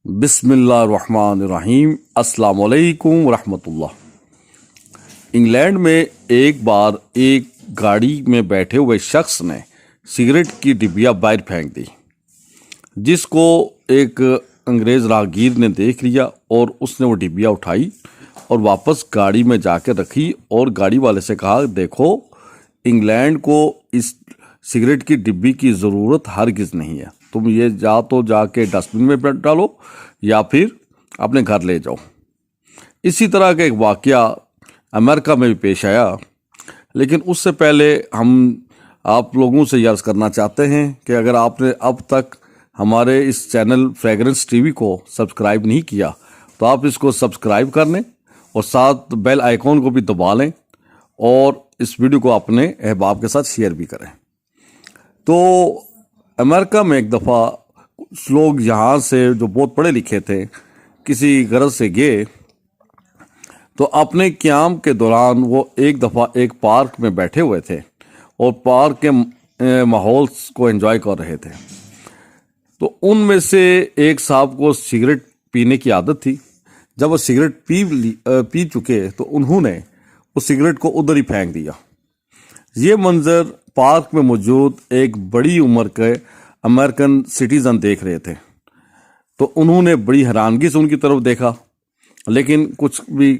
بسم اللہ الرحمن الرحیم۔ السلام علیکم ورحمۃ اللہ۔ انگلینڈ میں ایک بار ایک گاڑی میں بیٹھے ہوئے شخص نے سگریٹ کی ڈبیا باہر پھینک دی، جس کو ایک انگریز راہگیر نے دیکھ لیا اور اس نے وہ ڈبیا اٹھائی اور واپس گاڑی میں جا کے رکھی اور گاڑی والے سے کہا، دیکھو انگلینڈ کو اس سگریٹ کی ڈبی کی ضرورت ہرگز نہیں ہے، تم یہ جا کے ڈسٹ بن میں ڈالو یا پھر اپنے گھر لے جاؤ۔ اسی طرح کا ایک واقعہ امریکہ میں بھی پیش آیا، لیکن اس سے پہلے ہم آپ لوگوں سے یہ عرض کرنا چاہتے ہیں کہ اگر آپ نے اب تک ہمارے اس چینل فریگرنس ٹی وی کو سبسکرائب نہیں کیا تو آپ اس کو سبسکرائب کر لیں اور ساتھ بیل آئیکن کو بھی دبا لیں اور اس ویڈیو کو اپنے احباب کے ساتھ شیئر بھی کریں۔ تو امریکہ میں ایک دفعہ لوگ یہاں سے جو بہت پڑھے لکھے تھے کسی غرض سے گئے تو اپنے قیام کے دوران وہ ایک دفعہ ایک پارک میں بیٹھے ہوئے تھے اور پارک کے ماحول کو انجوائے کر رہے تھے۔ تو ان میں سے ایک صاحب کو سگریٹ پینے کی عادت تھی۔ جب وہ سگریٹ پی چکے تو انہوں نے اس سگریٹ کو ادھر ہی پھینک دیا۔ یہ منظر پارک میں موجود ایک بڑی عمر کے امریکن سٹیزن دیکھ رہے تھے، تو انہوں نے بڑی حیرانگی سے ان کی طرف دیکھا، لیکن کچھ بھی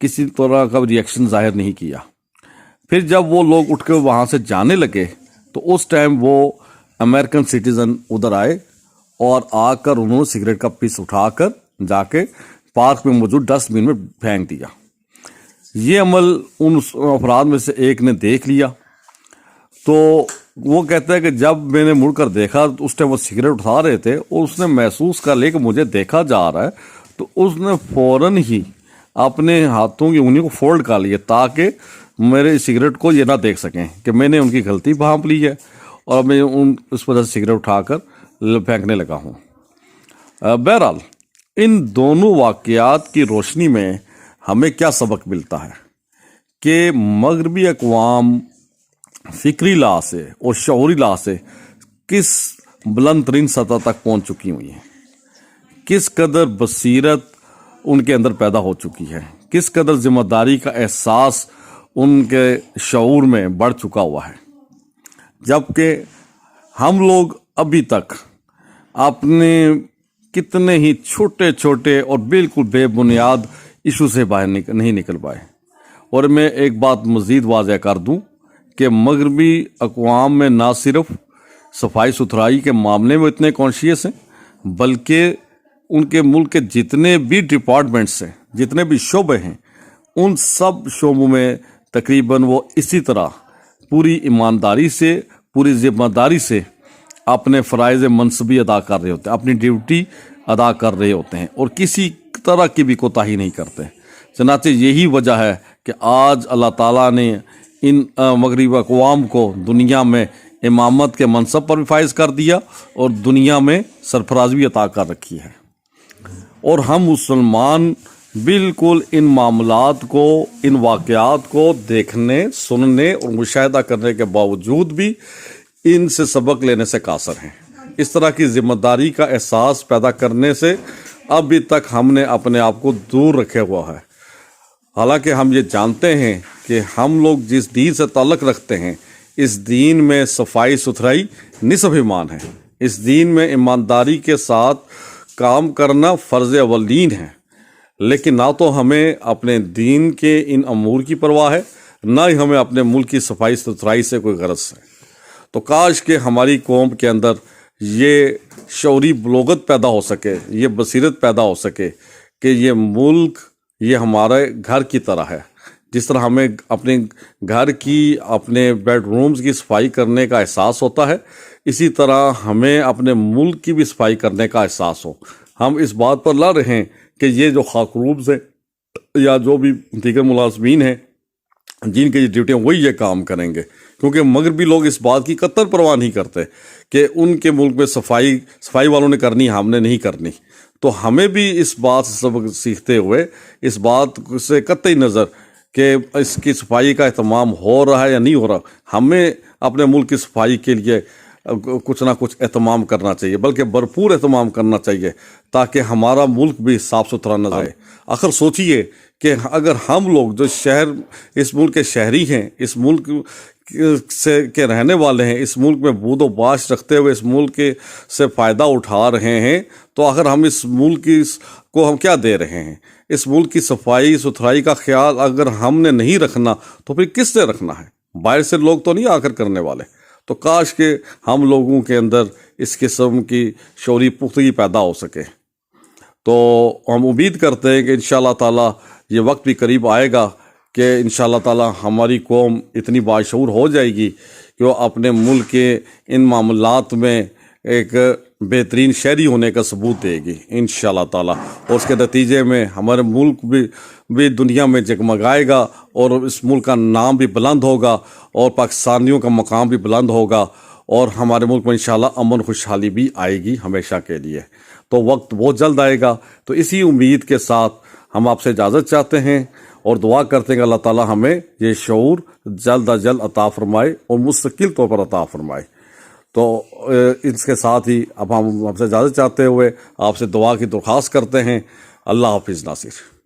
کسی طرح کا ری ایکشن ظاہر نہیں کیا۔ پھر جب وہ لوگ اٹھ کے وہاں سے جانے لگے تو اس ٹائم وہ امریکن سٹیزن ادھر آئے اور آ کر انہوں نے سگریٹ کا پیس اٹھا کر جا کے پارک میں موجود ڈسٹ بن میں پھینک دیا۔ یہ عمل ان افراد میں سے ایک نے دیکھ لیا، تو وہ کہتا ہے کہ جب میں نے مڑ کر دیکھا تو اس ٹائم وہ سگریٹ اٹھا رہے تھے اور اس نے محسوس کر لیا کہ مجھے دیکھا جا رہا ہے، تو اس نے فوراً ہی اپنے ہاتھوں کی انگلیوں کو فولڈ کر لیا تاکہ میرے سگریٹ کو یہ نہ دیکھ سکیں کہ میں نے ان کی غلطی بھانپ لی ہے اور میں اس وجہ سے سگریٹ اٹھا کر پھینکنے لگا ہوں۔ بہرحال ان دونوں واقعات کی روشنی میں ہمیں کیا سبق ملتا ہے کہ مغربی اقوام فکری لحاظ سے اور شعوری لحاظ سے کس بلند ترین سطح تک پہنچ چکی ہوئی ہیں، کس قدر بصیرت ان کے اندر پیدا ہو چکی ہے، کس قدر ذمہ داری کا احساس ان کے شعور میں بڑھ چکا ہوا ہے، جبکہ ہم لوگ ابھی تک اپنے کتنے ہی چھوٹے چھوٹے اور بالکل بے بنیاد ایشو سے باہر نہیں نکل پائے۔ اور میں ایک بات مزید واضح کر دوں کہ مغربی اقوام میں نہ صرف صفائی ستھرائی کے معاملے میں اتنے کانشیس ہیں، بلکہ ان کے ملک کے جتنے بھی ڈپارٹمنٹس ہیں، جتنے بھی شعبے ہیں، ان سب شعبوں میں تقریباً وہ اسی طرح پوری ایمانداری سے، پوری ذمہ داری سے اپنے فرائض منصبی ادا کر رہے ہوتے ہیں، اپنی ڈیوٹی ادا کر رہے ہوتے ہیں اور کسی طرح کی بھی کوتاہی نہیں کرتے۔ چنانچہ یہی وجہ ہے کہ آج اللہ تعالیٰ نے ان مغربی اقوام کو دنیا میں امامت کے منصب پر بھی فائز کر دیا اور دنیا میں سرفرازی بھی عطا کر رکھی ہے، اور ہم مسلمان بالکل ان معاملات کو، ان واقعات کو دیکھنے، سننے اور مشاہدہ کرنے کے باوجود بھی ان سے سبق لینے سے قاصر ہیں۔ اس طرح کی ذمہ داری کا احساس پیدا کرنے سے ابھی تک ہم نے اپنے آپ کو دور رکھے ہوا ہے، حالانکہ ہم یہ جانتے ہیں کہ ہم لوگ جس دین سے تعلق رکھتے ہیں، اس دین میں صفائی ستھرائی نصف ایمان ہے، اس دین میں ایمانداری کے ساتھ کام کرنا فرض اولین ہے، لیکن نہ تو ہمیں اپنے دین کے ان امور کی پرواہ ہے، نہ ہی ہمیں اپنے ملک کی صفائی ستھرائی سے کوئی غرض ہے۔ تو کاش کہ ہماری قوم کے اندر یہ شعوری بلوغت پیدا ہو سکے، یہ بصیرت پیدا ہو سکے کہ یہ ملک یہ ہمارے گھر کی طرح ہے۔ جس طرح ہمیں اپنے گھر کی، اپنے بیڈ رومز کی صفائی کرنے کا احساس ہوتا ہے، اسی طرح ہمیں اپنے ملک کی بھی صفائی کرنے کا احساس ہو۔ ہم اس بات پر لڑ رہے ہیں کہ یہ جو خاکروبز ہیں یا جو بھی دیگر ملازمین ہیں جن کی ڈیوٹیاں وہی یہ کام کریں گے، کیونکہ مغربی لوگ اس بات کی قطر پرواہ نہیں کرتے کہ ان کے ملک میں صفائی والوں نے کرنی، ہم نے نہیں کرنی۔ تو ہمیں بھی اس بات سے سبق سیکھتے ہوئے اس بات سے قطعی نظر کہ اس کی صفائی کا اہتمام ہو رہا ہے یا نہیں ہو رہا، ہمیں اپنے ملک کی صفائی کے لیے کچھ نہ کچھ اہتمام کرنا چاہیے، بلکہ بھرپور اہتمام کرنا چاہیے تاکہ ہمارا ملک بھی صاف ستھرا نظر آئے۔ آخر سوچئے کہ اگر ہم لوگ جو اس ملک کے شہری ہیں، اس ملک کے رہنے والے ہیں، اس ملک میں بود و باش رکھتے ہوئے اس ملک سے فائدہ اٹھا رہے ہیں، تو اگر ہم اس ملک کو ہم کیا دے رہے ہیں؟ اس ملک کی صفائی ستھرائی کا خیال اگر ہم نے نہیں رکھنا تو پھر کس نے رکھنا ہے؟ باہر سے لوگ تو نہیں آ کر کرنے والے۔ تو کاش کہ ہم لوگوں کے اندر اس قسم کی شعوری پختگی پیدا ہو سکے۔ تو ہم امید کرتے ہیں کہ انشاءاللہ تعالی یہ وقت بھی قریب آئے گا کہ انشاءاللہ تعالی ہماری قوم اتنی باشعور ہو جائے گی کہ وہ اپنے ملک کے ان معاملات میں ایک بہترین شہری ہونے کا ثبوت دے گی انشاءاللہ تعالی، اور اس کے نتیجے میں ہمارے ملک بھی دنیا میں جگمگائے گا، اور اس ملک کا نام بھی بلند ہوگا، اور پاکستانیوں کا مقام بھی بلند ہوگا، اور ہمارے ملک میں انشاءاللہ امن خوشحالی بھی آئے گی ہمیشہ کے لیے۔ تو وقت بہت جلد آئے گا، تو اسی امید کے ساتھ ہم آپ سے اجازت چاہتے ہیں اور دعا کرتے ہیں کہ اللہ تعالی ہمیں یہ شعور جلد از جلد عطا فرمائے اور مستقل طور پر عطا فرمائے۔ تو اس کے ساتھ ہی اب ہم آپ سے اجازت چاہتے ہوئے آپ سے دعا کی درخواست کرتے ہیں۔ اللہ حافظ ناصر۔